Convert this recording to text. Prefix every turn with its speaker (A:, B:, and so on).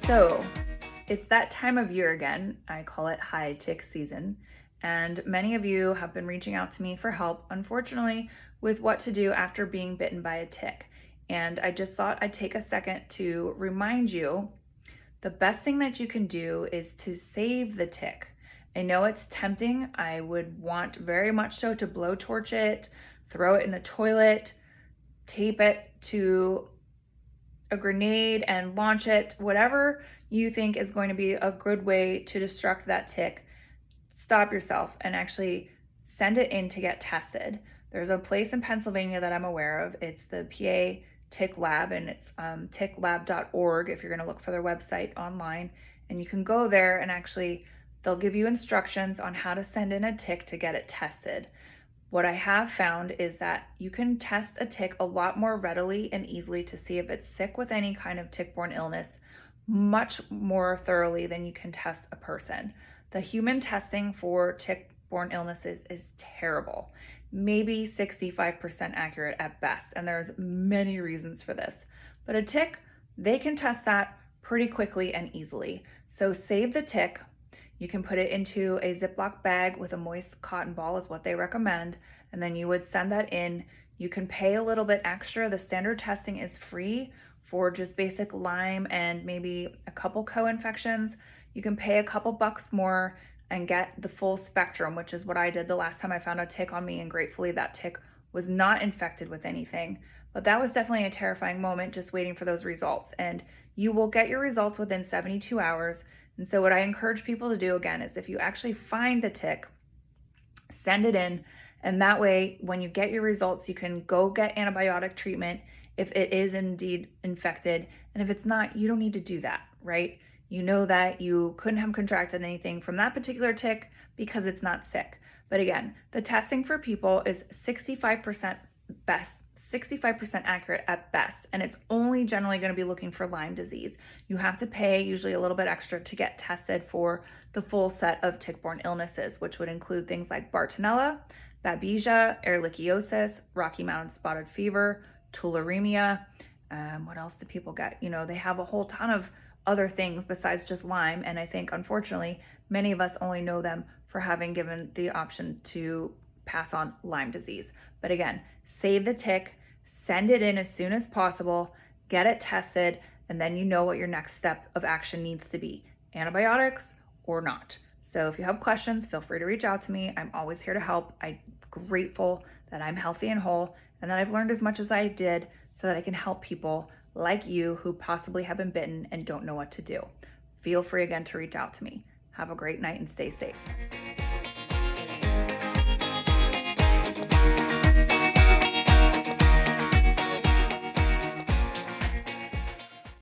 A: So it's that time of year again. I call it high tick season. And many of you have been reaching out to me for help, unfortunately, with what to do after being bitten by a tick. And I just thought I'd take a second to remind you the best thing that you can do is to save the tick. I know it's tempting. I would want very much so to blowtorch it, throw it in the toilet, tape it to a grenade and launch it, whatever you think is going to be a good way to distract that tick. Stop yourself and actually send it in to get tested. There's a place in Pennsylvania that I'm aware of. It's the PA Tick Lab, and it's ticklab.org if you're going to look for their website online. And you can go there and actually they'll give you instructions on how to send in a tick to get it tested. What I have found is that you can test a tick a lot more readily and easily to see if it's sick with any kind of tick-borne illness much more thoroughly than you can test a person. The human testing for tick-borne illnesses is terrible, maybe 65% accurate at best, and there's many reasons for this. But a tick, they can test that pretty quickly and easily. So save the tick. You can put it into a Ziploc bag with a moist cotton ball is what they recommend, and then you would send that in. You can pay a little bit extra. The standard testing is free for just basic Lyme and maybe a couple co-infections. You can pay a couple bucks more and get the full spectrum, which is what I did the last time I found a tick on me, and gratefully that tick was not infected with anything. But that was definitely a terrifying moment, just waiting for those results. And you will get your results within 72 hours. And so what I encourage people to do again is if you actually find the tick, send it in. And that way, when you get your results, you can go get antibiotic treatment if it is indeed infected. And if it's not, you don't need to do that, right? You know that you couldn't have contracted anything from that particular tick because it's not sick. But again, the testing for people is 65% best, 65% accurate at best, and it's only generally going to be looking for Lyme disease. You have to pay usually a little bit extra to get tested for the full set of tick-borne illnesses, which would include things like Bartonella, Babesia, Ehrlichiosis, Rocky Mountain spotted fever, tularemia. What else do people get? You know, they have a whole ton of other things besides just Lyme, and I think unfortunately many of us only know them for having given the option to pass on Lyme disease. But again, save the tick, send it in as soon as possible, get it tested, and then you know what your next step of action needs to be, antibiotics or not. So if you have questions, feel free to reach out to me. I'm always here to help. I'm grateful that I'm healthy and whole and that I've learned as much as I did so that I can help people like you who possibly have been bitten and don't know what to do. Feel free again to reach out to me. Have a great night and stay safe.